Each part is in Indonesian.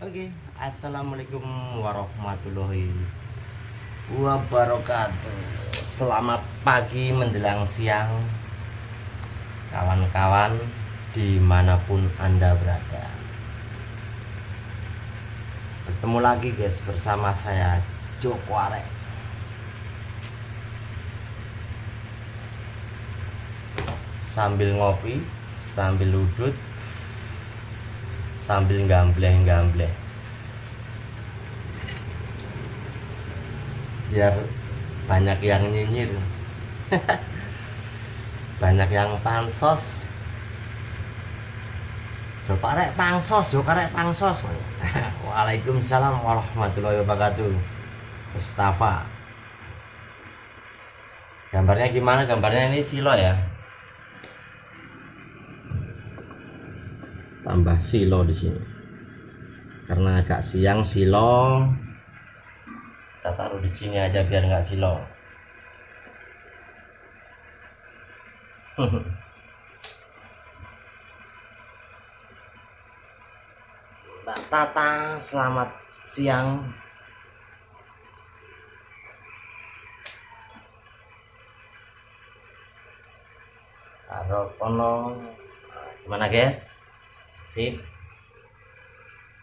Oke, assalamualaikum warahmatullahi wabarakatuh. Selamat pagi menjelang siang, kawan-kawan dimanapun Anda berada. Bertemu lagi guys bersama saya Joko Arek. Sambil ngopi, sambil udut, sambil gambleng-gambleng, biar banyak yang nyinyir, banyak yang pansos. Jokarek pangsos, Jokarek pangsos. Waalaikumsalam warahmatullahi wabarakatuh. Mustafa. Gambarnya gimana? Gambarnya ini silo ya. Tambah silo di sini. Karena agak siang silo. Kita taruh di sini aja biar nggak silo. Mbak Tata, selamat siang. Taruh kono. Gimana guys? Sip.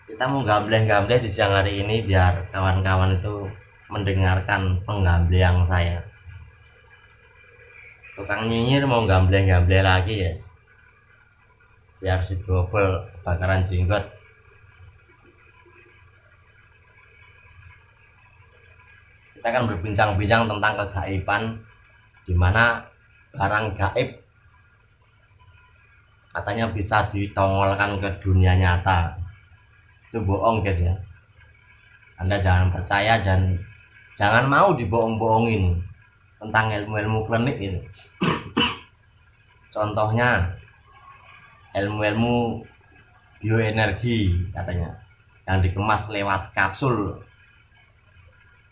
Kita mau gambleng-gambleng di siang hari ini biar kawan-kawan itu mendengarkan penggambleang saya. Tukang nyinyir mau gambleng-gambleng lagi guys, biar si double bakaran jenggot. Kita akan berbincang-bincang tentang kegaiban, dimana barang gaib katanya bisa ditongolkan ke dunia nyata. Itu bohong guys ya. Anda jangan percaya dan jangan mau dibohong-bohongin tentang ilmu-ilmu klinik ini. Contohnya ilmu-ilmu bioenergi katanya yang dikemas lewat kapsul.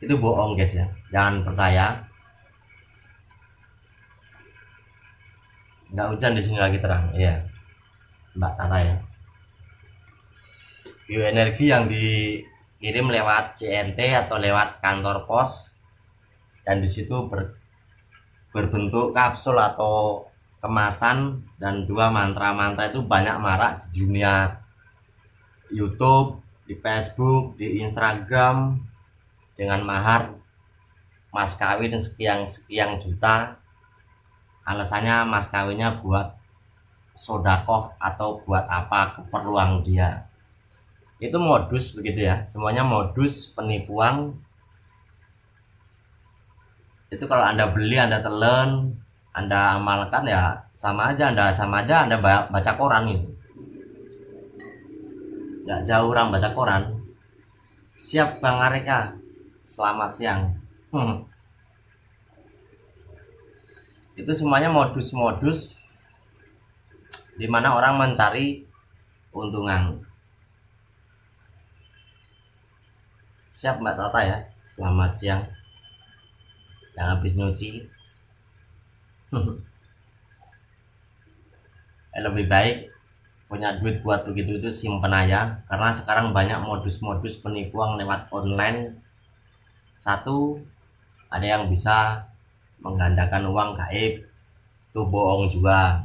Itu bohong guys ya, jangan percaya. Nggak hujan di sini lagi terang, iya Mbak Tata ya. Bioenergi yang dikirim lewat CNT atau lewat kantor pos, dan disitu berbentuk kapsul atau kemasan, dan dua mantra-mantra itu banyak marak di dunia YouTube, di Facebook, di Instagram, dengan mahar mas kawin sekian juta. Alasannya mas kawinnya buat sodakoh atau buat apa keperluan dia. Itu modus begitu ya, semuanya modus penipuan. Itu kalau Anda beli, Anda telan, Anda amalkan ya sama aja Anda baca koran gitu. Nggak jauh orang baca koran. Siap Bang Areka, selamat siang. Itu semuanya modus-modus dimana orang mencari keuntungan. Siap Mbak Tata ya, selamat siang. Yang habis nyuci. Lebih baik punya duit buat begitu itu simpen aja, karena sekarang banyak modus-modus penipuan lewat online. Satu, ada yang bisa menggandakan uang gaib, itu bohong juga.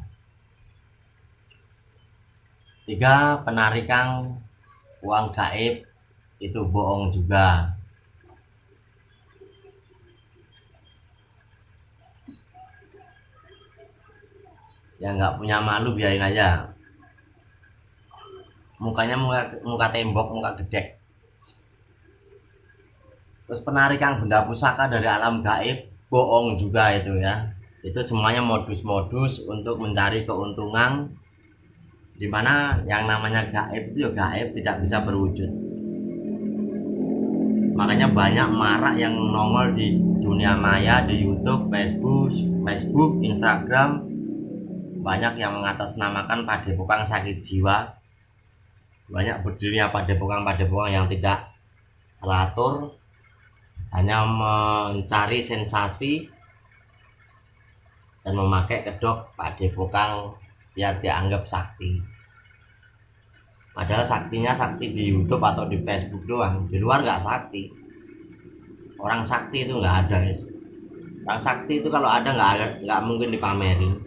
Tiga, penarikan uang gaib, itu bohong juga. Yang nggak punya malu biarin aja, mukanya muka tembok, muka gedek. Terus penarikan benda pusaka dari alam gaib, bohong juga itu ya. Itu semuanya modus-modus untuk mencari keuntungan, dimana yang namanya gaib itu ya gaib, tidak bisa berwujud. Makanya banyak marak yang nongol di dunia maya, di YouTube, Facebook, Instagram. Banyak yang mengatasnamakan padepokan sakit jiwa. Banyak berdirinya padepokan yang tidak teratur, hanya mencari sensasi dan memakai kedok padepokan biar dianggap sakti. Padahal saktinya sakti di YouTube atau di Facebook doang, di luar nggak sakti. Orang sakti itu nggak ada, guys. Orang sakti itu kalau ada nggak mungkin dipamerin.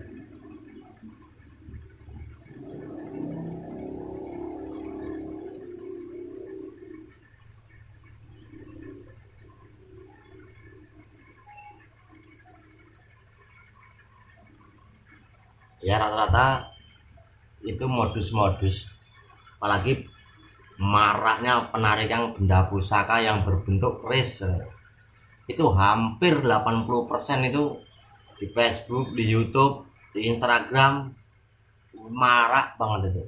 Ya rata-rata itu modus-modus, apalagi maraknya penarikan benda pusaka yang berbentuk keris. Itu hampir 80% itu di Facebook, di YouTube, di Instagram, marak banget itu.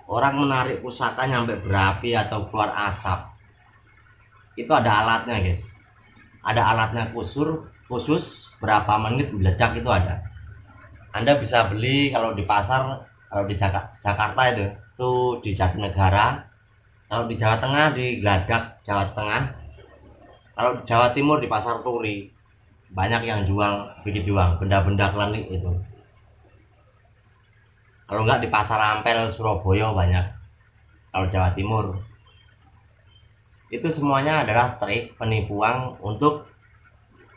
Orang menarik pusaka nyampe berapi atau keluar asap, itu ada alatnya, guys. Ada alatnya khusus berapa menit meledak itu ada. Anda bisa beli kalau di pasar, kalau di Jakarta itu di Jatinegara, kalau di Jawa Tengah di Gladak Jawa Tengah, kalau di Jawa Timur di Pasar Turi banyak yang jual begitu doang, benda-benda klinik itu. Kalau enggak di Pasar Ampel Surabaya banyak. Kalau Jawa Timur itu semuanya adalah trik penipuan untuk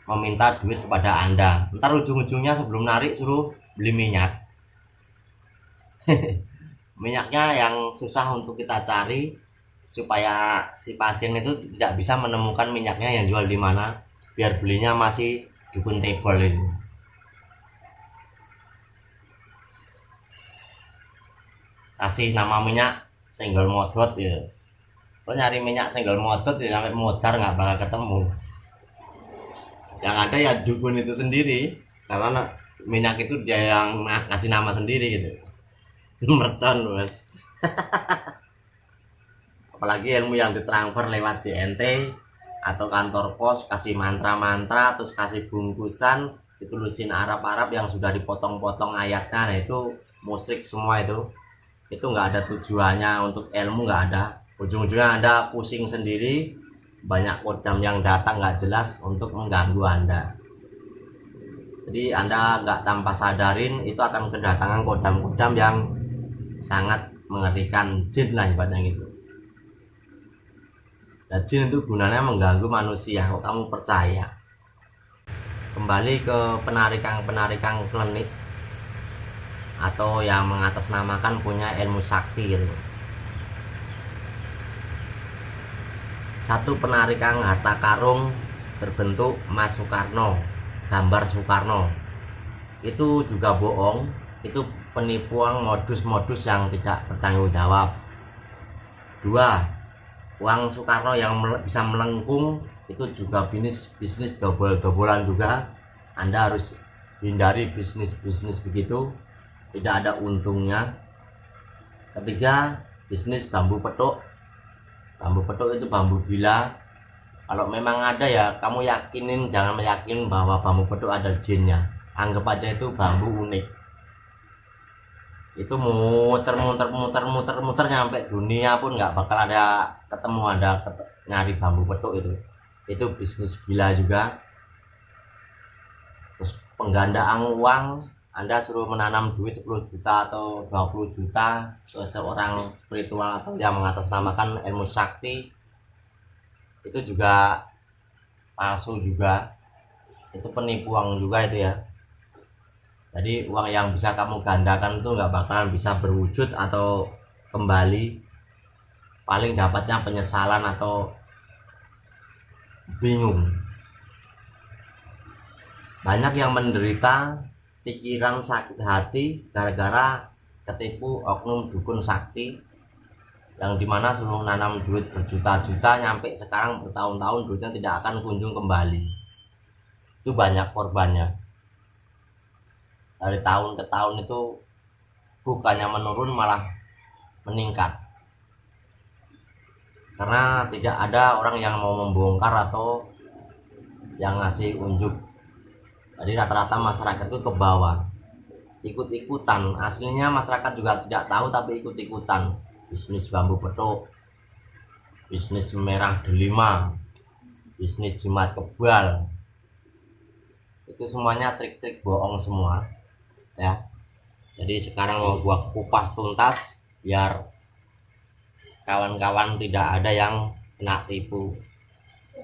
meminta duit kepada Anda. Ntar ujung-ujungnya sebelum narik suruh beli minyak. Minyaknya yang susah untuk kita cari, supaya si pasien itu tidak bisa menemukan minyaknya yang jual di mana, biar belinya masih dukun tebal itu. Kasih nama minyak senggol modot ya. Kalau nyari minyak senggol modot ya sampai modar nggak bakal ketemu. Yang ada ya dukun itu sendiri, karena minyak itu dia yang ngasih nama sendiri gitu. Mercon, bos. Apalagi ilmu yang ditransfer lewat JNT atau kantor pos, kasih mantra-mantra, terus kasih bungkusan itu lusin Arab-Arab yang sudah dipotong-potong ayatnya. Nah itu musyrik semua itu nggak ada tujuannya untuk ilmu, nggak ada. Ujung-ujungnya Anda pusing sendiri, banyak kodam yang datang nggak jelas untuk mengganggu Anda. Jadi Anda nggak tanpa sadarin itu akan kedatangan kodam-kodam yang sangat mengerikan, jin lah ibaratnya gitu. Nah, jin itu gunanya mengganggu manusia, kok kamu percaya? Kembali ke penarikan klinik atau yang mengatasnamakan punya ilmu sakti gitu. Satu penarikan harta karung berbentuk Mas Soekarno, gambar Soekarno, itu juga bohong. Itu penipuan modus-modus yang tidak bertanggung jawab. Dua, uang Soekarno yang bisa melengkung itu juga bisnis dobol-dobolan juga. Anda harus hindari bisnis begitu, tidak ada untungnya. Ketiga, bisnis bambu petuk. Bambu petuk itu bambu gila. Kalau memang ada ya kamu yakinin, jangan meyakinin bahwa bambu petuk ada jinnya. Anggap aja itu bambu unik. Itu muter nyampe dunia pun nggak bakal ada ketemu nyari bambu petuk itu bisnis gila juga. Terus penggandaan uang, Anda suruh menanam duit 10 juta atau 20 juta ke seorang spiritual atau yang mengatasnamakan ilmu sakti, itu juga palsu juga, itu penipuan juga itu ya. Jadi uang yang bisa kamu gandakan itu nggak bakalan bisa berwujud atau kembali, paling dapatnya penyesalan atau bingung. Banyak yang menderita pikiran sakit hati gara-gara ketipu oknum dukun sakti yang dimana suruh nanam duit berjuta-juta, nyampe sekarang bertahun-tahun duitnya tidak akan kunjung kembali. Itu banyak korbannya. Dari tahun ke tahun itu bukannya menurun malah meningkat, karena tidak ada orang yang mau membongkar atau yang ngasih unjuk. Jadi rata-rata masyarakat itu ke bawah, ikut-ikutan. Aslinya masyarakat juga tidak tahu tapi ikut-ikutan. Bisnis bambu petuk, bisnis merah delima, bisnis jimat kebal, itu semuanya trik-trik bohong semua. ya. Jadi sekarang mau gua kupas tuntas biar kawan-kawan tidak ada yang kena tipu,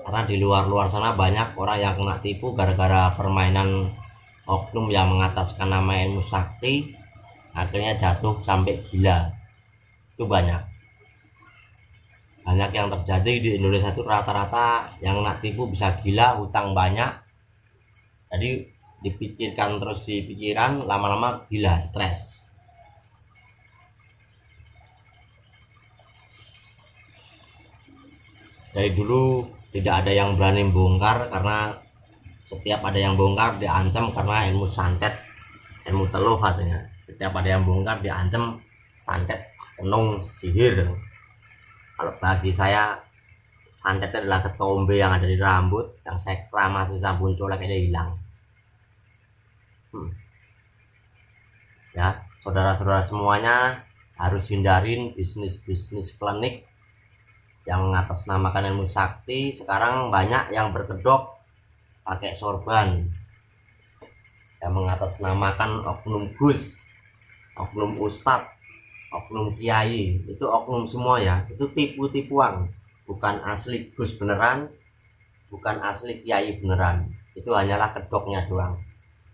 karena di luar sana banyak orang yang kena tipu gara-gara permainan oknum yang mengataskan nama ilmu sakti, akhirnya jatuh sampai gila. Itu banyak yang terjadi di Indonesia. Itu rata-rata yang kena tipu bisa gila, hutang banyak, jadi dipikirkan terus di pikiran, lama-lama gila, stres. Dari dulu tidak ada yang berani bongkar, karena setiap ada yang bongkar diancam, karena ilmu santet, ilmu teluh katanya. Setiap ada yang bongkar diancam santet, tenung, sihir. Kalau bagi saya, santet adalah ketombe yang ada di rambut, yang saya reklamasi sabun colek aja hilang. Ya, saudara-saudara semuanya harus hindarin bisnis klinik yang mengatasnamakan ilmu sakti. Sekarang banyak yang berkedok pakai sorban, yang mengatasnamakan oknum gus, oknum ustadz, oknum kiai. Itu oknum semua ya, itu tipu-tipuan, bukan asli gus beneran, bukan asli kiai beneran. Itu hanyalah kedoknya doang,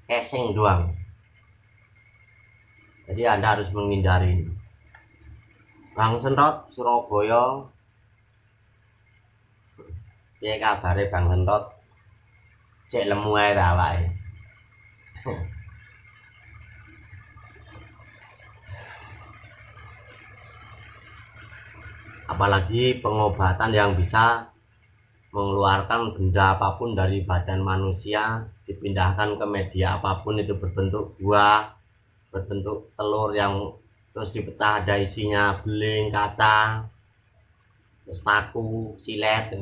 casing doang. Jadi Anda harus menghindari. Bang Senrot, Surabaya, piye kabare Bang Senrot? Cek lemu ae ta awake. Apalagi pengobatan yang bisa mengeluarkan benda apapun dari badan manusia, dipindahkan ke media apapun, itu berbentuk buah, berbentuk telur yang terus dipecah, ada isinya beling, kaca, terus paku, silet.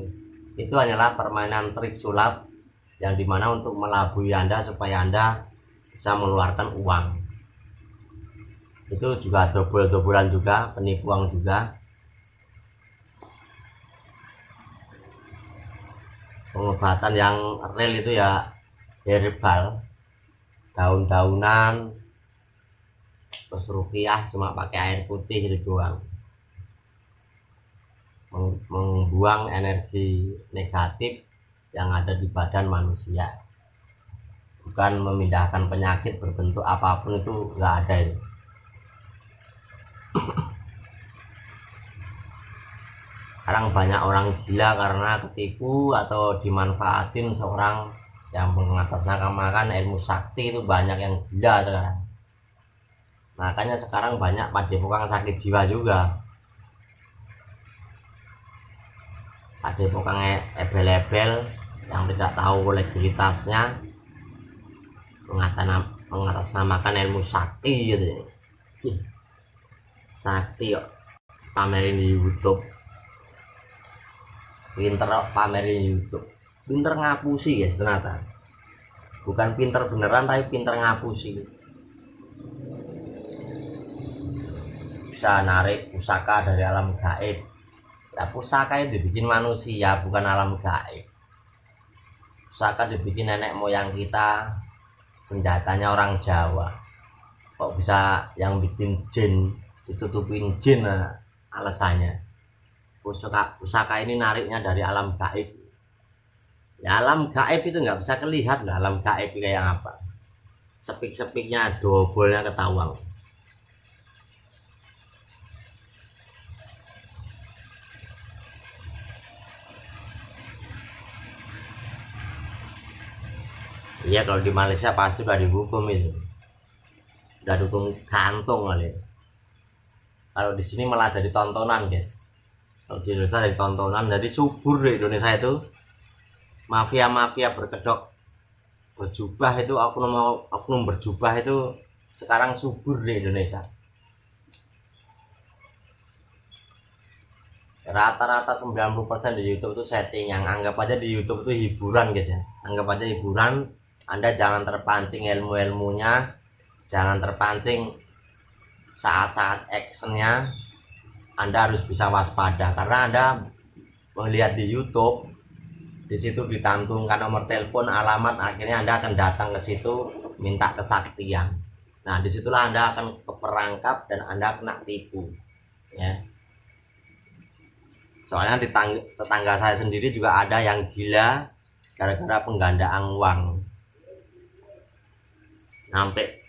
Itu hanyalah permainan trik sulap yang dimana untuk melabui Anda supaya Anda bisa mengeluarkan uang. Itu juga dobel-dobelan juga, penipuan juga. Pengobatan yang real itu ya herbal, daun-daunan, terus rukiah cuma pakai air putih itu doang, membuang energi negatif yang ada di badan manusia, bukan memindahkan penyakit berbentuk apapun. Itu nggak ada itu. Sekarang banyak orang gila karena ketipu atau dimanfaatin seorang yang mengatasnamakan ilmu sakti. Itu banyak yang gila sekarang. Makanya sekarang banyak padepokan sakit jiwa juga, padepokan ebel-ebel yang tidak tahu kolektivitasnya, mengatasnamakan ilmu sakti gitu. Sakti kok pamerin di YouTube, pinter pamerin di YouTube, pinter ngapusi guys. Ternyata bukan pinter beneran, tapi pinter ngapusi. Bisa narik pusaka dari alam gaib. Ya, pusaka itu dibikin manusia, bukan alam gaib. Pusaka dibikin nenek moyang kita, senjatanya orang Jawa. Kok bisa yang bikin jin, ditutupin jin alasannya? Pusaka ini nariknya dari alam gaib. Ya, alam gaib itu nggak bisa kelihatan lah, alam gaib kayak apa. Sepik-sepiknya, dobolnya ketawang. Iya, kalau di Malaysia pasti udah dihukum itu, udah dukung kantung kali. Kalau di sini malah jadi tontonan guys. Kalau di Indonesia jadi tontonan, jadi subur di Indonesia itu. Mafia-mafia berkedok berjubah itu, oknum berjubah itu sekarang subur di Indonesia. Rata-rata 90% di YouTube itu settingan. Anggap aja di YouTube itu hiburan guys ya. Anggap aja hiburan. Anda jangan terpancing ilmu-ilmunya, jangan terpancing saat-saat actionnya. Anda harus bisa waspada, karena Anda melihat di YouTube, di situ ditantumkan nomor telepon, alamat, akhirnya Anda akan datang ke situ minta kesaktian. Nah, disitulah Anda akan keperangkap dan Anda kena tipu, ya. Soalnya tetangga saya sendiri juga ada yang gila gara-gara penggandaan uang. Sampai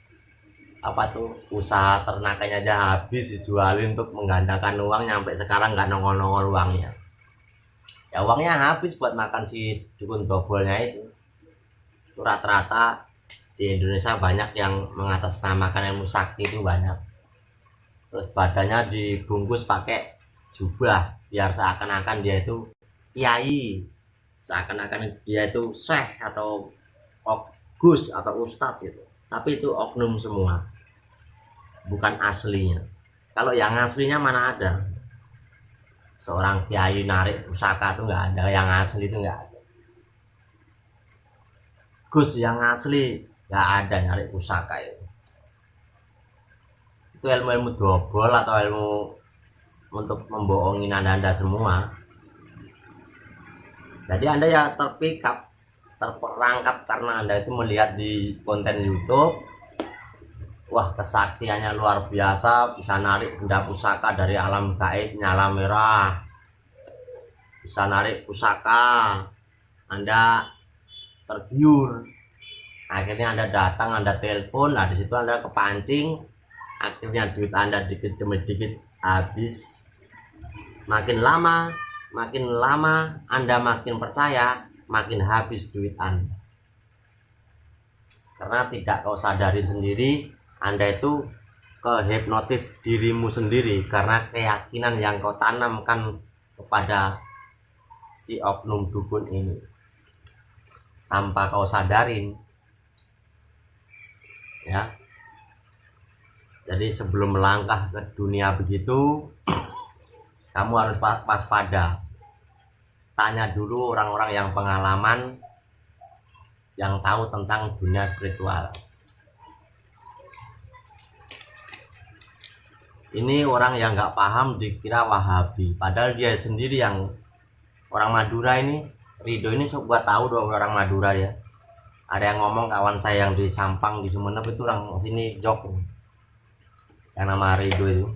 apa tuh, usaha ternaknya aja habis dijualin untuk menggandakan uang, sampai sekarang nggak nongol-nongol uangnya. Ya uangnya habis buat makan si dukun dobolnya itu. Rata-rata di Indonesia banyak yang mengatasnamakan ilmu sakti itu banyak. Terus badannya dibungkus pakai jubah biar seakan-akan dia itu kiai, seakan-akan dia itu syekh atau gus atau ustadz gitu. Tapi itu oknum semua, bukan aslinya. Kalau yang aslinya mana ada? Seorang kiai narik pusaka tuh nggak ada, yang asli itu nggak ada. Gus yang asli nggak ada narik pusaka itu. Itu ilmu-ilmu dobol atau ilmu untuk membohongi anda semua. Jadi Anda ya terperangkap karena Anda itu melihat di konten YouTube, wah kesaktiannya luar biasa, bisa narik benda pusaka dari alam gaib nyala merah, bisa narik pusaka. Anda tergiur, akhirnya Anda datang, Anda telepon. Nah disitu Anda kepancing, akhirnya duit Anda dikit demi dikit habis. Makin lama Anda makin percaya, makin habis duit Anda. Karena tidak kau sadarin sendiri, Anda itu kehipnotis dirimu sendiri karena keyakinan yang kau tanamkan kepada si oknum dukun ini. Tanpa kau sadarin, ya. Jadi sebelum melangkah ke dunia begitu, kamu harus waspada. Tanya dulu orang-orang yang pengalaman, yang tahu tentang dunia spiritual. Ini orang yang nggak paham dikira Wahabi, padahal dia sendiri yang orang Madura ini. Ridho ini buat tahu dong orang Madura ya. Ada yang ngomong, kawan saya yang di Sampang di Sumenep itu orang sini Jok, yang nama Ridho itu.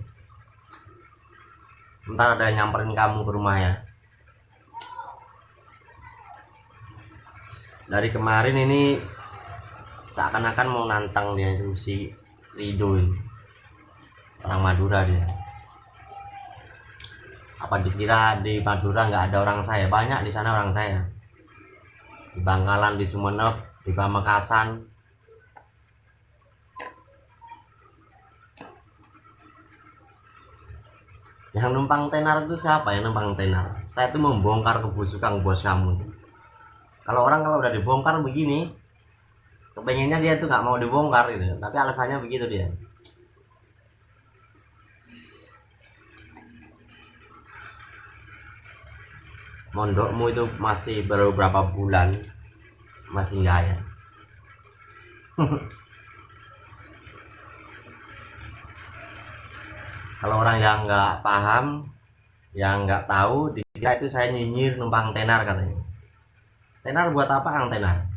Ntar ada yang nyamperin kamu ke rumahnya. Dari kemarin ini seakan-akan mau nantang dia itu si Ridho ini. Orang Madura dia. Apa dikira di Madura nggak ada orang saya? Banyak di sana orang saya. Di Bangkalan, di Sumenep, di Pamekasan. Yang numpang tenar itu siapa yang numpang tenar? Saya itu membongkar kebusukan bos kamu. Kalau udah dibongkar begini, kepengennya dia tuh nggak mau dibongkar gitu, tapi alasannya begitu dia. Mondokmu itu masih baru berapa bulan, masih nggak ya? Kalau orang yang nggak paham, yang nggak tahu, dikira itu saya nyinyir numpang tenar katanya. Tenar buat apa Kang tenar?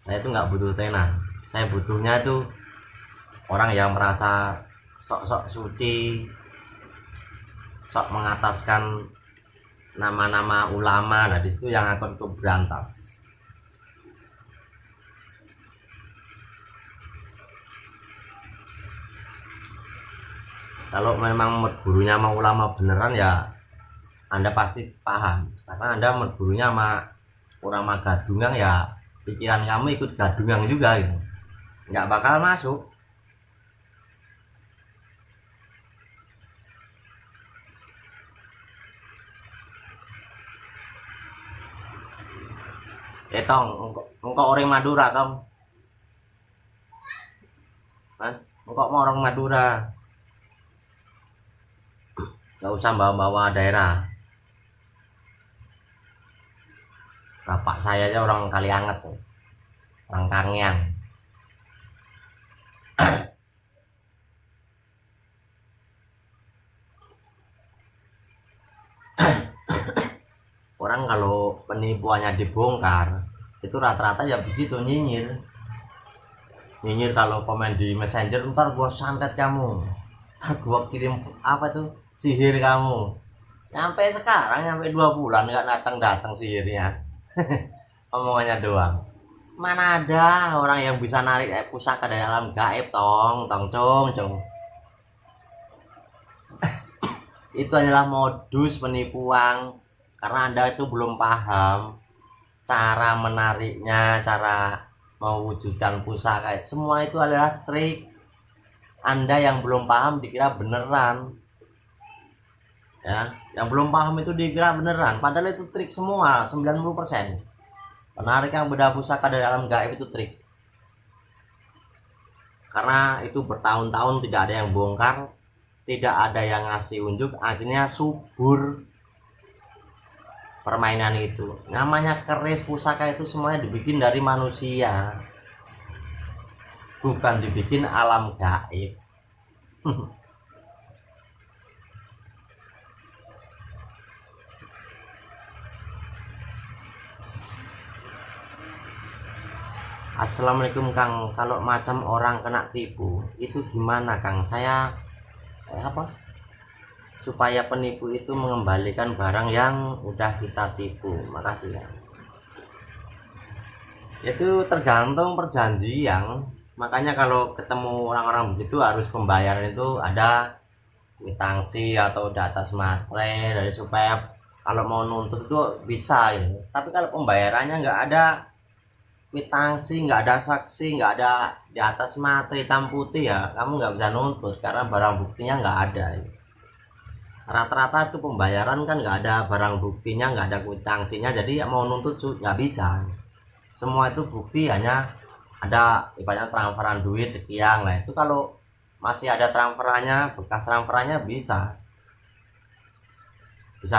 Saya itu nggak butuh tenar. Saya butuhnya itu orang yang merasa sok-sok suci, sok mengataskan nama-nama ulama. Nah disitu yang akan aku berantas. Kalau memang gurunya sama ulama beneran ya Anda pasti paham, karena Anda gurunya sama ulama gadungan ya pikiran kamu ikut gadungan juga gitu, nggak bakal masuk. Tong, engkau orang Madura tong, engkau mau orang Madura, nggak usah bawa-bawa daerah. Bapak saya aja orang Kalianget, orang Kangyang. Orang kalau penipuannya dibongkar itu rata-rata ya begitu, nyinyir. nyinyir kalau komen di messenger, ntar gua santet kamu, ntar gua kirim apa tuh sihir kamu. Nyampe sekarang, nyampe 2 bulan nggak datang sihirnya. Omongannya doang. Mana ada orang yang bisa narik pusaka dari alam gaib, tong cung. Itu adalah modus penipuan, karena Anda itu belum paham cara menariknya, cara mewujudkan pusaka. Semua itu adalah trik. Anda yang belum paham dikira beneran, ya. Yang belum paham itu dikira beneran, padahal itu trik semua. 90% penarik yang benda pusaka dari alam gaib itu trik, karena itu bertahun-tahun tidak ada yang bongkar, tidak ada yang ngasih unjuk, akhirnya subur permainan itu. Namanya keris pusaka itu semuanya dibikin dari manusia, bukan dibikin alam gaib. Assalamualaikum Kang, kalau macam orang kena tipu itu gimana Kang? Saya supaya penipu itu mengembalikan barang yang udah kita tipu. Makasih ya. Itu tergantung perjanjian. Makanya kalau ketemu orang-orang begitu harus pembayaran itu ada kwitansi atau di atas materai, dari supaya kalau mau nuntut itu bisa gitu. Tapi kalau pembayarannya nggak ada kwitansi, nggak ada saksi, nggak ada di atas materai hitam putih, ya kamu nggak bisa nuntut karena barang buktinya nggak ada. Rata-rata itu pembayaran kan nggak ada barang buktinya, nggak ada kwitansinya, jadi mau nuntut nggak bisa. Semua itu bukti hanya ada ibaratnya transferan duit sekian lah. Itu kalau masih ada transferannya, bekas transferannya bisa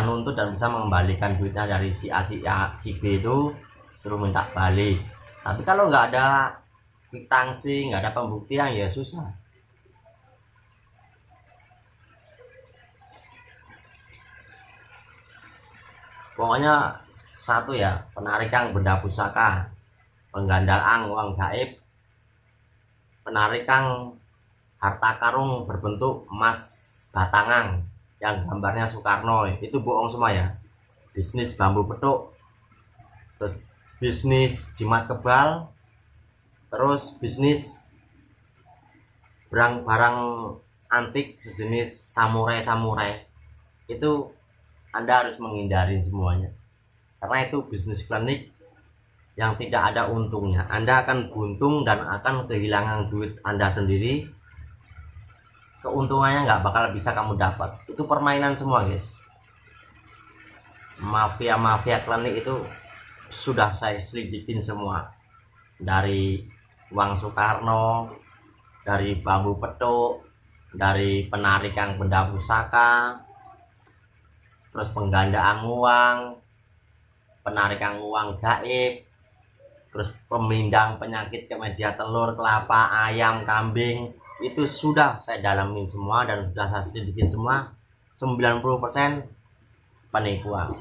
nuntut dan bisa mengembalikan duitnya dari si A, si B itu suruh minta balik. Tapi kalau nggak ada kwitansi, nggak ada pembuktian, ya susah. Pokoknya satu ya, penarikan benda pusaka, penggandaan uang gaib, penarikan harta karung berbentuk emas batangan yang gambarnya Soekarno, itu bohong semua ya. Bisnis bambu petuk, terus bisnis jimat kebal, terus bisnis barang-barang antik sejenis samurai, itu Anda harus menghindari semuanya, karena itu bisnis klinik yang tidak ada untungnya. Anda akan buntung dan akan kehilangan duit Anda sendiri. Keuntungannya nggak bakal bisa kamu dapat. Itu permainan semua guys. Mafia klinik itu sudah saya selidikin semua, dari uang Soekarno, dari bambu petuk, dari penarikan benda pusaka, terus penggandaan uang, penarikan uang gaib, terus pemindang penyakit ke media telur, kelapa, ayam, kambing. Itu sudah saya dalamin semua dan sudah saya selidikin semua. 90% penipuan.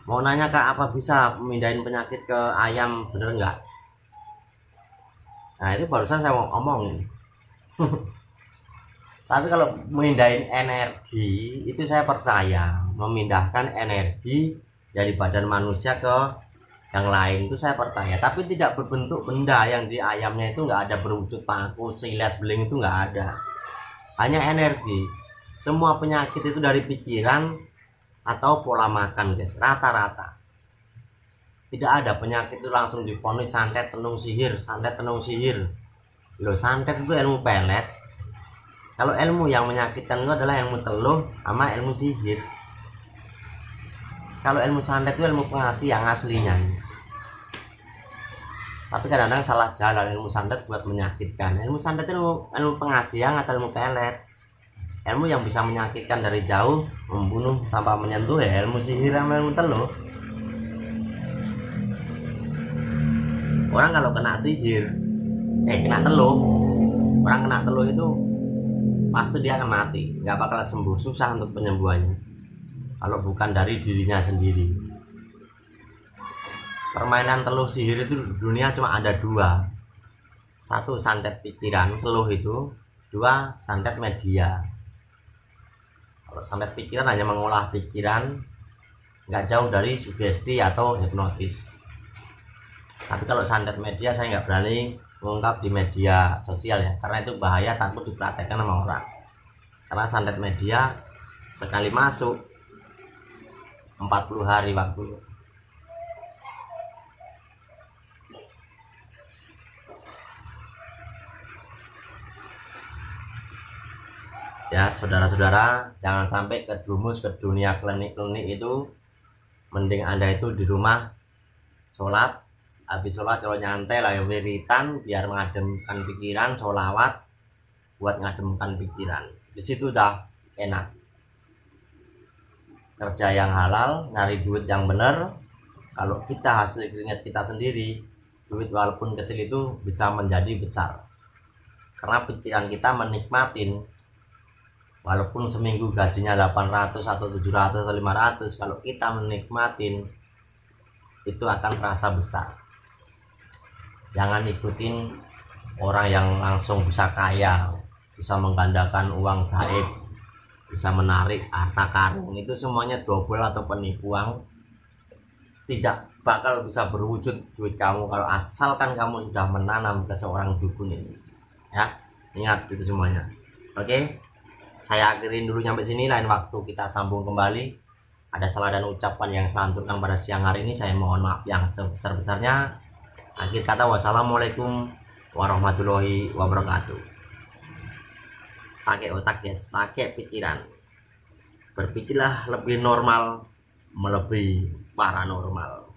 Mau nanya Kak, apa bisa pemindahin penyakit ke ayam, bener nggak? Nah itu barusan saya mau ngomong. Tapi kalau memindahin energi itu saya percaya, memindahkan energi dari badan manusia ke yang lain itu saya percaya. Tapi tidak berbentuk benda, yang di ayamnya itu nggak ada berwujud paku, silet, beling, itu nggak ada. Hanya energi. Semua penyakit itu dari pikiran atau pola makan guys, rata-rata. Tidak ada penyakit itu langsung divonis santet tenung sihir, santet tenung sihir. Loh, santet itu ilmu pelet. Kalau ilmu yang menyakitkan itu adalah ilmu teluh sama ilmu sihir. Kalau ilmu santet itu ilmu pengasih yang aslinya. Tapi kadang-kadang salah jalan ilmu santet buat menyakitkan. Ilmu santet itu ilmu pengasihan atau ilmu pelet. Ilmu yang bisa menyakitkan dari jauh, membunuh tanpa menyentuh, ya ilmu sihir sama ilmu teluh. Orang kalau kena sihir, kena teluh, orang kena teluh itu pasti dia akan mati, nggak bakal sembuh, susah untuk penyembuhannya kalau bukan dari dirinya sendiri. Permainan teluh sihir itu di dunia cuma ada 2, Satu, santet pikiran, keluh itu. Dua, santet media. Kalau santet pikiran hanya mengolah pikiran, nggak jauh dari sugesti atau hipnotis. Tapi kalau santet media saya nggak berani mengungkap di media sosial ya, karena itu bahaya, takut dipraktekkan sama orang. Karena santet media sekali masuk 40 hari waktu. Ya saudara-saudara, jangan sampai kejerumus ke dunia klinik-klinik itu. Mending Anda itu di rumah sholat, habis sholat kalau nyantai lah ya wiritan, biar mengademkan pikiran, sholawat buat ngademkan pikiran. Di situ udah enak, kerja yang halal, nyari duit yang bener. Kalau kita hasil keringat kita sendiri, duit walaupun kecil itu bisa menjadi besar, karena pikiran kita menikmatin. Walaupun seminggu gajinya 800 atau 700 atau 500, kalau kita menikmatin itu akan terasa besar. Jangan ikutin orang yang langsung bisa kaya, bisa menggandakan uang gaib, bisa menarik harta karun. Itu semuanya double atau penipuan. Tidak bakal bisa berwujud duit kamu kalau asalkan kamu sudah menanam ke seorang dukun ini. Ya, ingat itu semuanya. Oke, saya akhirin dulu sampai sini. Lain waktu kita sambung kembali. Ada salah dan ucapan yang saya lanturkan pada siang hari ini, saya mohon maaf yang sebesar-besarnya. Akhir kata, wassalamualaikum warahmatullahi wabarakatuh. Pakai otak guys, pakai pikiran. Berpikirlah lebih normal, melebihi paranormal.